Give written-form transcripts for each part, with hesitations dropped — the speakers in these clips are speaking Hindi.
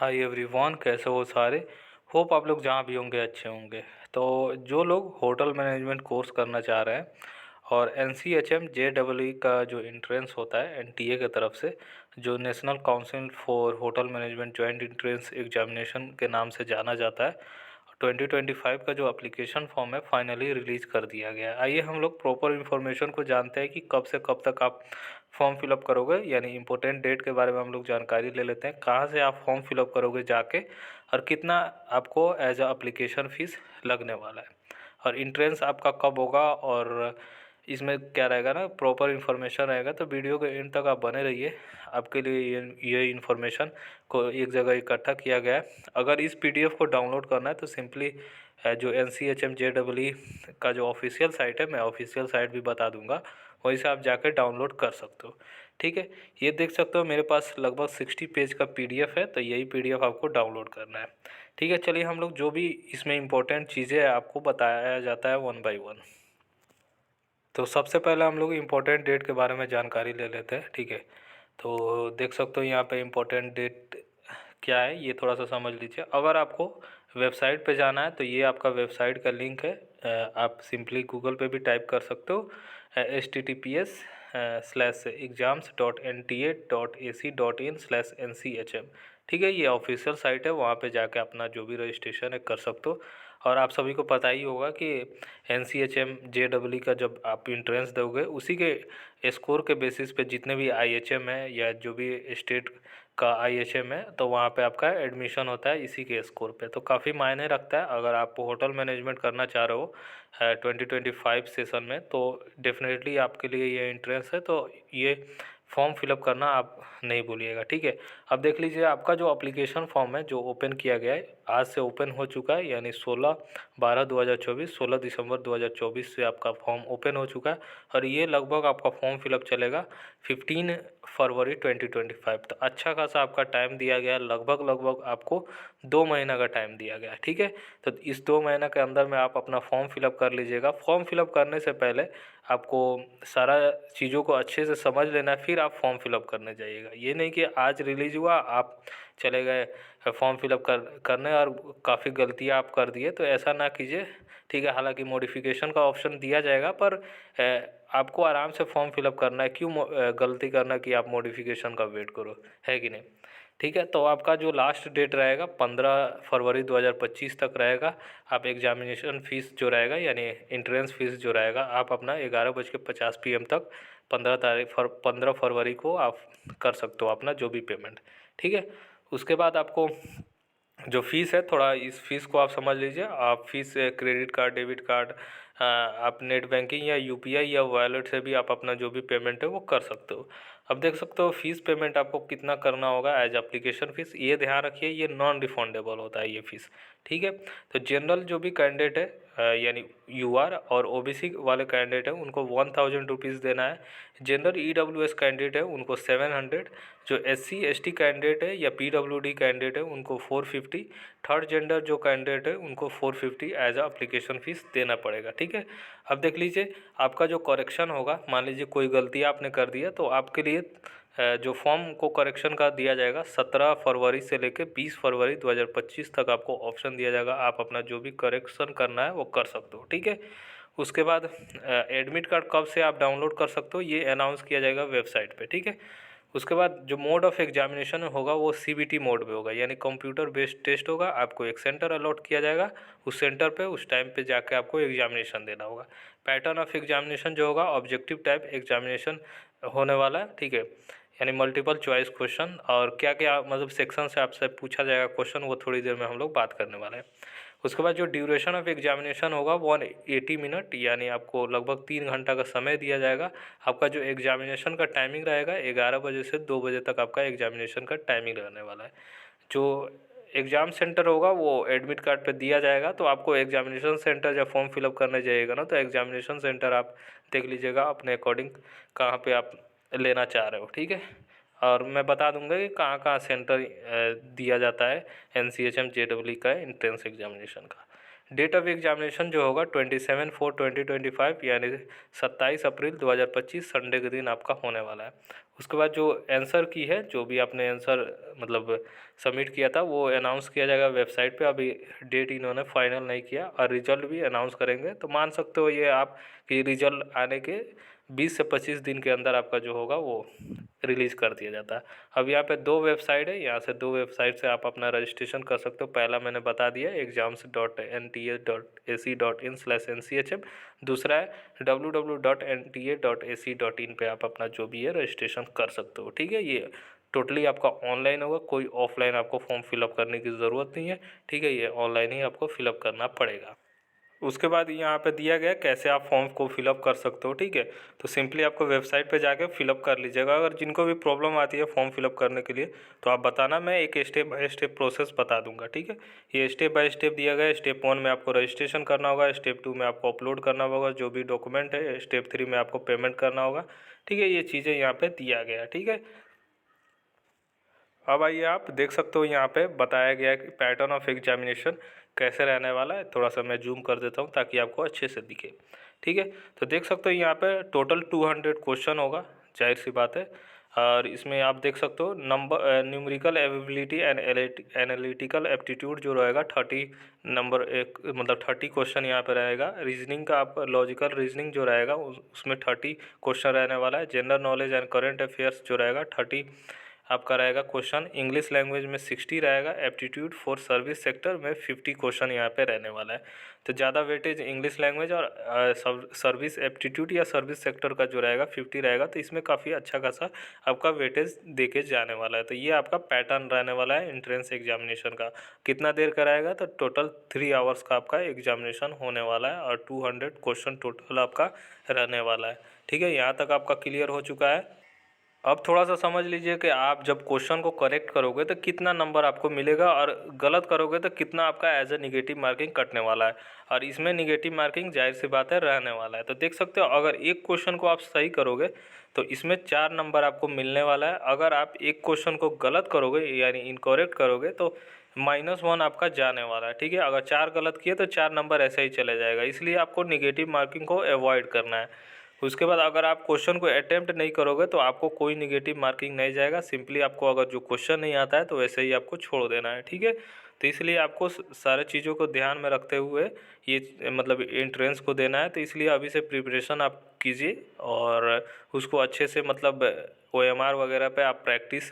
हाय एवरीवन, कैसे हो सारे। होप आप लोग जहाँ भी होंगे अच्छे होंगे। तो जो लोग होटल मैनेजमेंट कोर्स करना चाह रहे हैं और N C H M J double E का जो इंट्रेंस होता है एन टी ए की तरफ से, जो national council for hotel management joint entrance examination के नाम से जाना जाता है, 2025 का जो एप्लीकेशन फॉर्म है फाइनली रिलीज़ कर दिया गया है। आइए हम लोग प्रॉपर इन्फॉर्मेशन को जानते हैं कि कब से कब तक आप फॉर्म फिलअप करोगे, यानी इम्पोर्टेंट डेट के बारे में हम लोग जानकारी ले लेते हैं। कहाँ से आप फॉर्म फिलअप करोगे जाके, और कितना आपको एज अ एप्लीकेशन फ़ीस लगने वाला है, और इंट्रेंस आपका कब होगा, और इसमें क्या रहेगा ना, प्रॉपर इन्फॉर्मेशन रहेगा। तो वीडियो के एंड तक आप बने रहिए। आपके लिए ये इन्फॉर्मेशन को एक जगह इकट्ठा किया गया है। अगर इस पीडीएफ को डाउनलोड करना है तो सिंपली जो N C H M J double E का जो ऑफिशियल साइट है, मैं ऑफिशियल साइट भी बता दूंगा, वहीं से आप जाकर डाउनलोड कर सकते हो। ठीक है, ये देख सकते हो मेरे पास लगभग 60 पेज का पीडीएफ है, तो यही पीडीएफ आपको डाउनलोड करना है। ठीक है, चलिए हम लोग जो भी इसमें इम्पोर्टेंट चीज़ें हैं आपको बताया जाता है वन बाय वन। तो सबसे पहले हम लोग इम्पोर्टेंट डेट के बारे में जानकारी ले लेते हैं। ठीक है, तो देख सकते हो यहाँ पे इम्पोर्टेंट डेट क्या है, ये थोड़ा सा समझ लीजिए। अगर आपको वेबसाइट पे जाना है तो ये आपका वेबसाइट का लिंक है। आप सिंपली गूगल पे भी टाइप कर सकते हो, https://exams.nta.ac.in/ncham। ठीक है, ये ऑफिशियल साइट है, वहाँ पे जाके अपना जो भी रजिस्ट्रेशन है कर सकते हो। और आप सभी को पता ही होगा कि N C H M J double E का जब आप इंट्रेंस दोगे, उसी के स्कोर के बेसिस पे जितने भी आई एच एम है या जो भी स्टेट का आई एच एम है, तो वहाँ पे आपका एडमिशन होता है इसी के स्कोर पे। तो काफ़ी मायने रखता है। अगर आप होटल मैनेजमेंट करना चाह रहे हो 2025 सेशन में, तो डेफिनेटली आपके लिए ये इंट्रेंस है, तो ये फॉर्म फिलअप करना आप नहीं भूलिएगा। ठीक है, अब देख लीजिए आपका जो एप्लीकेशन फॉर्म है जो ओपन किया गया है, आज से ओपन हो चुका है, यानी 16/12/2024, 16 दिसंबर 2024 से आपका फॉर्म ओपन हो चुका है। और ये लगभग आपका फॉर्म फिलअप चलेगा 15 फरवरी 2025। तो अच्छा खासा आपका टाइम दिया गया है, लगभग आपको 2 महीना का टाइम दिया गया है। ठीक है, तो इस 2 महीना के अंदर में आप अपना फॉर्म फिलअप कर लीजिएगा। फॉर्म फिलअप करने से पहले आपको सारा चीज़ों को अच्छे से समझ लेना है, फिर आप फॉर्म फिलअप करने जाइएगा। ये नहीं कि आज रिलीज़ हुआ आप चले गए फॉर्म फिलअप करने और काफ़ी गलतियाँ आप कर दिए, तो ऐसा ना कीजिए। ठीक है, हालांकि मॉडिफिकेशन का ऑप्शन दिया जाएगा, पर आपको आराम से फॉर्म फिलअप करना है। क्यों गलती करना कि आप मॉडिफिकेशन का वेट करो, है कि नहीं। ठीक है, तो आपका जो लास्ट डेट रहेगा 15 फरवरी 2025 तक रहेगा। आप एग्जामिनेशन फ़ीस जो रहेगा, यानी इंट्रेंस फ़ीस जो रहेगा, आप अपना 11:50 PM तक 15 फरवरी को आप कर सकते हो अपना जो भी पेमेंट। ठीक है, उसके बाद आपको जो फ़ीस है, थोड़ा इस फ़ीस को आप समझ लीजिए। आप fees credit card, debit card, आप नेट बैंकिंग या यूपीआई या वॉलेट से भी आप अपना जो भी पेमेंट है वो कर सकते हो। अब देख सकते हो फ़ीस पेमेंट आपको कितना करना होगा एज एप्लीकेशन फ़ीस। ये ध्यान रखिए, ये नॉन रिफंडेबल होता है ये फ़ीस। ठीक है, तो जनरल जो भी कैंडिडेट है यानी यूआर और ओबीसी वाले कैंडिडेट हैं उनको 1000 रुपीज़ देना है। जनरल ईडब्ल्यूएस कैंडिडेट है उनको 700। जो एससी एसटी कैंडिडेट है या पीडब्ल्यूडी कैंडिडेट है उनको 450। थर्ड जेंडर जो कैंडिडेट है उनको 450 एज अ एप्लीकेशन फ़ीस देना पड़ेगा। ठीक है, अब देख लीजिए आपका जो करेक्शन होगा, मान लीजिए कोई गलती आपने कर दी है, तो आपके लिए जो फॉर्म को करेक्शन का दिया जाएगा 17 फरवरी से लेकर 20 फरवरी 2025 तक आपको ऑप्शन दिया जाएगा। आप अपना जो भी करेक्शन करना है वो कर सकते हो। ठीक है, उसके बाद एडमिट कार्ड कब से आप डाउनलोड कर सकते हो ये अनाउंस किया जाएगा वेबसाइट पे। ठीक है, उसके बाद जो मोड ऑफ एग्जामिनेशन होगा वो सीबीटी मोड में होगा, यानी कंप्यूटर बेस्ड टेस्ट होगा। आपको एक सेंटर अलॉट किया जाएगा, उस सेंटर पे उस टाइम पे जाके आपको एग्जामिनेशन देना होगा। पैटर्न ऑफ एग्जामिनेशन जो होगा ऑब्जेक्टिव टाइप एग्जामिनेशन होने वाला है। ठीक है, यानी मल्टीपल चॉइस क्वेश्चन, और क्या क्या मतलब सेक्शन से आपसे पूछा जाएगा क्वेश्चन, वो थोड़ी देर में हम लोग बात करने वाले हैं। उसके बाद जो ड्यूरेशन ऑफ एग्जामिनेशन होगा 180 मिनट, यानी आपको लगभग 3 घंटा का समय दिया जाएगा। आपका जो एग्जामिनेशन का टाइमिंग रहेगा 11 बजे से 2 बजे तक आपका एग्जामिनेशन का टाइमिंग रहने वाला है। जो एग्ज़ाम सेंटर होगा वो एडमिट कार्ड पे दिया जाएगा। तो आपको एग्जामिनेशन सेंटर जब फॉर्म फिलअप करने जाइएगा ना, तो एग्जामिनेशन सेंटर आप देख लीजिएगा अपने अकॉर्डिंग कहाँ पे आप लेना चाह रहे हो। ठीक है, और मैं बता दूंगा कि कहाँ कहाँ सेंटर दिया जाता है N C H M J double E का एंट्रेंस एग्जामिनेशन का। डेट ऑफ एग्जामिनेशन जो होगा 27/4/2025 यानी 27 अप्रैल 2025 संडे के दिन आपका होने वाला है। उसके बाद जो आंसर की है, जो भी आपने आंसर मतलब सबमिट किया था वो अनाउंस किया जाएगा वेबसाइट पे। अभी डेट इन्होंने फाइनल नहीं किया और रिजल्ट भी अनाउंस करेंगे, तो मान सकते हो ये आप कि रिजल्ट आने के 20 से 25 दिन के अंदर आपका जो होगा वो रिलीज़ कर दिया जाता है। अब यहाँ पे दो वेबसाइट है, यहाँ से दो वेबसाइट से आप अपना रजिस्ट्रेशन कर सकते हो। पहला मैंने बता दिया exams.nta.ac.in/nchim, दूसरा है www.nta.ac.in पे आप अपना जो भी है रजिस्ट्रेशन कर सकते हो। ठीक है, ये टोटली आपका ऑनलाइन होगा, कोई ऑफलाइन आपको फॉर्म फिलअप करने की ज़रूरत नहीं है। ठीक है, ये ऑनलाइन ही आपको फिलअप करना पड़ेगा। उसके बाद यहाँ पे दिया गया कैसे आप फॉर्म को फिलअप कर सकते हो। ठीक है, तो सिंपली आपको वेबसाइट पे जाके फिलअप कर लीजिएगा। अगर जिनको भी प्रॉब्लम आती है फॉर्म फिलअप करने के लिए तो आप बताना, मैं एक स्टेप बाय स्टेप प्रोसेस बता दूंगा। ठीक है, ये स्टेप बाय स्टेप दिया गया है। स्टेप 1 में आपको रजिस्ट्रेशन करना होगा, स्टेप 2 में आपको अपलोड करना होगा जो भी डॉक्यूमेंट है, स्टेप 3 में आपको पेमेंट करना होगा। ठीक है, ये चीज़ें यहाँ पर दिया गया है। ठीक है, अब आइए आप देख सकते हो यहाँ पे बताया गया है कि पैटर्न ऑफ एग्जामिनेशन कैसे रहने वाला है। थोड़ा सा मैं जूम कर देता हूँ ताकि आपको अच्छे से दिखे। ठीक है, तो देख सकते हो यहाँ पे टोटल 200 क्वेश्चन होगा, जाहिर सी बात है। और इसमें आप देख सकते हो number numerical ability and analytical aptitude जो रहेगा 30 नंबर एक मतलब 30 क्वेश्चन यहाँ पे रहेगा। रीजनिंग का आप लॉजिकल रीजनिंग जो रहेगा उसमें 30 क्वेश्चन रहने वाला है। General knowledge and current affairs जो रहेगा 30 आपका रहेगा क्वेश्चन। इंग्लिश लैंग्वेज में 60 रहेगा। एप्टीट्यूड फॉर सर्विस सेक्टर में 50 क्वेश्चन यहाँ पे रहने वाला है। तो ज़्यादा वेटेज इंग्लिश लैंग्वेज और सर्विस एप्टीट्यूड या सर्विस सेक्टर का जो रहेगा 50 रहेगा। तो इसमें काफ़ी अच्छा खासा आपका वेटेज देके जाने वाला है। तो ये आपका पैटर्न रहने वाला है एंट्रेंस एग्जामिनेशन का। कितना देर का रहेगा, तो टोटल 3 आवर्स का आपका एग्जामिनेशन होने वाला है और 200 क्वेश्चन टोटल आपका रहने वाला है। ठीक है, यहाँ तक आपका क्लियर हो चुका है। अब थोड़ा सा समझ लीजिए कि आप जब क्वेश्चन को करेक्ट करोगे तो कितना नंबर आपको मिलेगा और गलत करोगे तो कितना आपका एज ए निगेटिव मार्किंग कटने वाला है। और इसमें निगेटिव मार्किंग जाहिर सी बात है रहने वाला है। तो देख सकते हो अगर एक क्वेश्चन को आप सही करोगे तो इसमें 4 नंबर आपको मिलने वाला है। अगर आप एक क्वेश्चन को गलत करोगे यानी इनकरेक्ट करोगे तो -1 आपका जाने वाला है। ठीक है, अगर 4 गलत किए तो 4 नंबर ऐसे ही चले जाएगा, इसलिए आपको निगेटिव मार्किंग को अवॉइड करना है। उसके बाद अगर आप क्वेश्चन को अटेम्प्ट नहीं करोगे तो आपको कोई निगेटिव मार्किंग नहीं जाएगा। सिंपली आपको अगर जो क्वेश्चन नहीं आता है तो वैसे ही आपको छोड़ देना है। ठीक है, तो इसलिए आपको सारे चीज़ों को ध्यान में रखते हुए ये मतलब एंट्रेंस को देना है। तो इसलिए अभी से प्रिपरेशन आप कीजिए और उसको अच्छे से मतलब OMR वगैरह पे आप प्रैक्टिस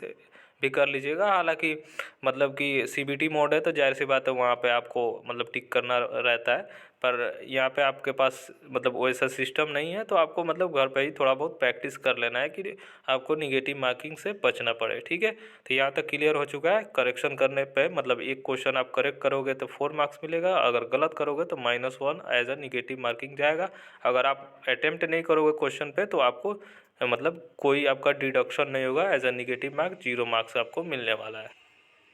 भी कर लीजिएगा। हालांकि मतलब कि CBT मोड है तो जाहिर सी बात है वहाँ पे आपको मतलब टिक करना रहता है, पर यहाँ पे आपके पास मतलब वैसा सिस्टम नहीं है। तो आपको मतलब घर पे ही थोड़ा बहुत प्रैक्टिस कर लेना है कि आपको निगेटिव मार्किंग से बचना पड़े। ठीक है, तो यहाँ तक क्लियर हो चुका है। करेक्शन करने पे मतलब एक क्वेश्चन आप करेक्ट करोगे तो 4 मार्क्स मिलेगा, अगर गलत करोगे तो -1 एज अ निगेटिव मार्किंग जाएगा। अगर आप अटेम्प्ट नहीं करोगे क्वेश्चन पे तो आपको मतलब कोई आपका डिडक्शन नहीं होगा, as a negative mark 0 marks आपको मिलने वाला है।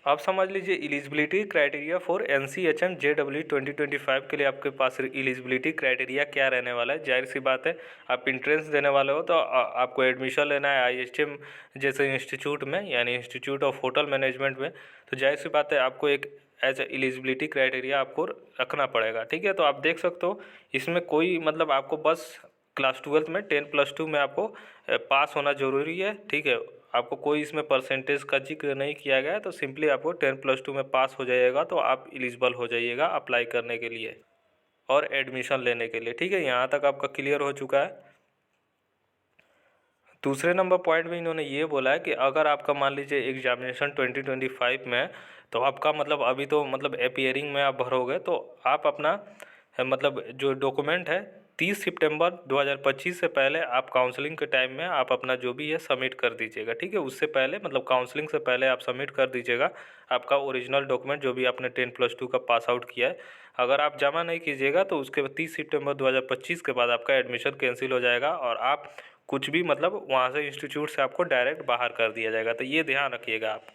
आप समझ लीजिए eligibility criteria for NCHM JEE 2025 के लिए आपके पास एलिजिबिलिटी क्राइटेरिया क्या रहने वाला है। जाहिर सी बात है आप इंट्रेंस देने वाले हो तो आपको एडमिशन लेना है IHM जैसे इंस्टीट्यूट में यानी इंस्टीट्यूट ऑफ होटल मैनेजमेंट में। तो जाहिर सी बात है आपको एक एज एलिजिबिलिटी क्राइटेरिया आपको रखना पड़ेगा। ठीक है, तो आप देख सकते हो इसमें कोई मतलब आपको बस क्लास 12 में 10+2 में आपको पास होना ज़रूरी है। ठीक है, आपको कोई इसमें परसेंटेज का जिक्र नहीं किया गया है। तो सिंपली आपको 10+2 में पास हो जाइएगा तो आप एलिजिबल हो जाइएगा अप्लाई करने के लिए और एडमिशन लेने के लिए। ठीक है, यहाँ तक आपका क्लियर हो चुका है। दूसरे नंबर पॉइंट में इन्होंने ये बोला है कि अगर आपका मान लीजिए एग्जामिनेशन 2025 में है तो आपका मतलब अभी तो मतलब अपीयरिंग में आप भरोगे तो आप अपना मतलब जो डॉक्यूमेंट है 30 सितंबर 2025 से पहले आप काउंसलिंग के टाइम में आप अपना जो भी है सबमिट कर दीजिएगा। ठीक है, उससे पहले मतलब काउंसलिंग से पहले आप सबमिट कर दीजिएगा आपका ओरिजिनल डॉक्यूमेंट जो भी आपने 10+2 का पास आउट किया है। अगर आप जमा नहीं कीजिएगा तो उसके बाद 30 सितंबर 2025 के बाद आपका एडमिशन कैंसिल हो जाएगा और आप कुछ भी मतलब वहाँ से इंस्टीट्यूट से आपको डायरेक्ट बाहर कर दिया जाएगा। तो ये ध्यान रखिएगा आप।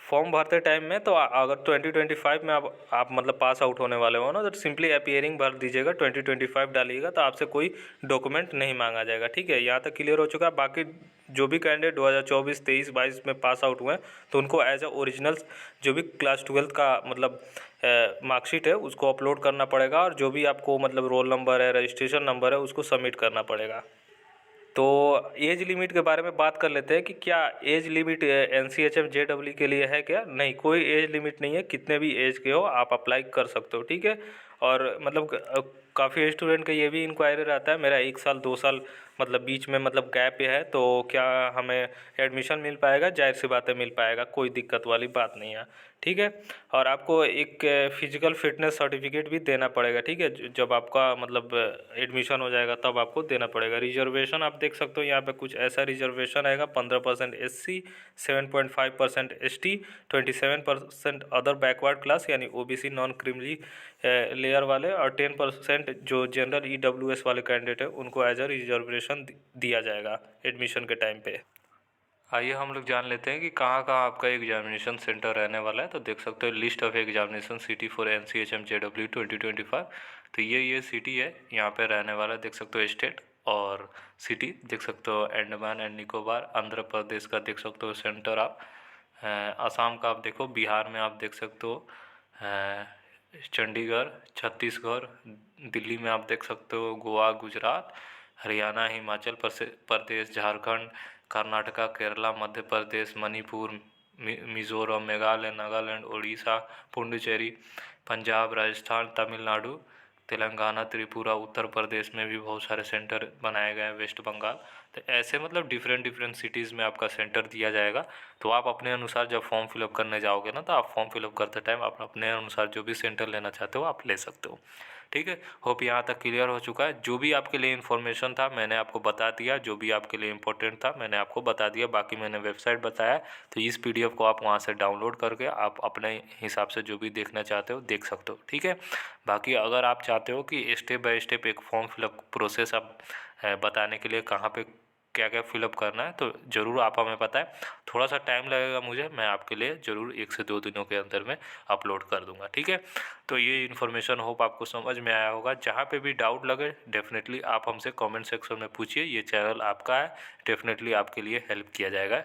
फॉर्म भरते टाइम में तो अगर 2025 में आप मतलब पास आउट होने वाले हो ना, तो सिंपली अपीयरिंग भर दीजिएगा, 2025 डालिएगा तो आपसे कोई डॉक्यूमेंट नहीं मांगा जाएगा। ठीक है, यहाँ तक क्लियर हो चुका है। बाकी जो भी कैंडिडेट 2024, 23, 22 में पास आउट हुए हैं तो उनको एज अ ओरिजिनल जो भी क्लास 12 का मतलब मार्कशीट है उसको अपलोड करना पड़ेगा, और जो भी आपको मतलब रोल नंबर है, रजिस्ट्रेशन नंबर है, उसको सबमिट करना पड़ेगा। तो एज लिमिट के बारे में बात कर लेते हैं कि क्या एज लिमिट NCHM JEE के लिए है क्या? नहीं, कोई एज लिमिट नहीं है, कितने भी एज के हो आप अप्लाई कर सकते हो। ठीक है, और मतलब काफ़ी स्टूडेंट का ये भी इंक्वायरी रहता है, मेरा 1 साल 2 साल मतलब बीच में मतलब गैप है, तो क्या हमें एडमिशन मिल पाएगा? जाहिर सी बात है मिल पाएगा, कोई दिक्कत वाली बात नहीं है। ठीक है, और आपको एक फिजिकल फिटनेस सर्टिफिकेट भी देना पड़ेगा। ठीक है, जब आपका मतलब एडमिशन हो जाएगा तब आपको देना पड़ेगा। रिजर्वेशन आप देख सकते हो यहाँ पे कुछ ऐसा रिजर्वेशन आएगा, 15% SC, 7.5% ST, 27% other backward class यानी OBC नॉन क्रीमली लेयर वाले, और 10% जो जनरल EWS वाले कैंडिडेट है उनको एज अ रिजर्वेशन दिया जाएगा एडमिशन के टाइम पे। आइए हम लोग जान लेते हैं कि कहाँ कहाँ आपका एग्जामिनेशन सेंटर रहने वाला है। तो देख सकते हो list of examination city for NCHM JEE 2025। तो ये सिटी है, यहाँ पे रहने वाला है। देख सकते हो स्टेट और सिटी देख सकते हो, अंडमान एंड निकोबार, आंध्र प्रदेश का देख सकते हो सेंटर आप, असम का आप देखो, बिहार में आप देख सकते हो, चंडीगढ़, छत्तीसगढ़, दिल्ली में आप देख सकते हो, गोवा, गुजरात, हरियाणा, हिमाचल प्रदेश, झारखंड, कर्नाटका, केरला, मध्य प्रदेश, मणिपुर, मिज़ोरम, मेघालय, नागालैंड, उड़ीसा, पुडुचेरी, पंजाब, राजस्थान, तमिलनाडु, तेलंगाना, त्रिपुरा, उत्तर प्रदेश में भी बहुत सारे सेंटर बनाए गए हैं, वेस्ट बंगाल। तो ऐसे मतलब डिफरेंट सिटीज़ में आपका सेंटर दिया जाएगा। तो आप अपने अनुसार जब फॉर्म फिलअप करने जाओगे ना, तो आप फॉर्म फिलअप करते टाइम आप अपने अनुसार जो भी सेंटर लेना चाहते हो आप ले सकते हो। ठीक है, होप यहाँ तक क्लियर हो चुका है। जो भी आपके लिए इन्फॉर्मेशन था मैंने आपको बता दिया, जो भी आपके लिए इम्पोर्टेंट था मैंने आपको बता दिया। बाकी मैंने वेबसाइट बताया, तो इस PDF को आप वहाँ से डाउनलोड करके आप अपने हिसाब से जो भी देखना चाहते हो देख सकते हो। ठीक है, बाकी अगर आप चाहते हो कि स्टेप बाय स्टेप एक फॉर्म फिलअप प्रोसेस आप बताने के लिए कहाँ पे क्या क्या फिलअप करना है, तो ज़रूर आप हमें बताएं। थोड़ा सा टाइम लगेगा मुझे, मैं आपके लिए ज़रूर 1 से 2 दिनों के अंदर में अपलोड कर दूंगा। ठीक है, तो ये इन्फॉर्मेशन होप आपको समझ में आया होगा। जहाँ पे भी डाउट लगे डेफिनेटली आप हमसे कमेंट सेक्शन में पूछिए, ये चैनल आपका है, डेफिनेटली आपके लिए हेल्प किया जाएगा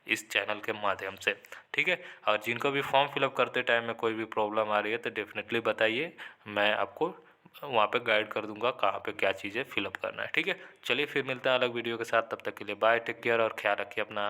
इस चैनल के माध्यम से। ठीक है, और जिनको भी फॉर्म फिलअप करते टाइम में कोई भी प्रॉब्लम आ रही है तो डेफिनेटली बताइए, मैं आपको वहाँ पे गाइड कर दूंगा कहाँ पे क्या चीज़ें फिलअप करना है। ठीक है, चलिए फिर मिलते हैं अलग वीडियो के साथ, तब तक के लिए बाय, टेक केयर और ख्याल रखिए अपना।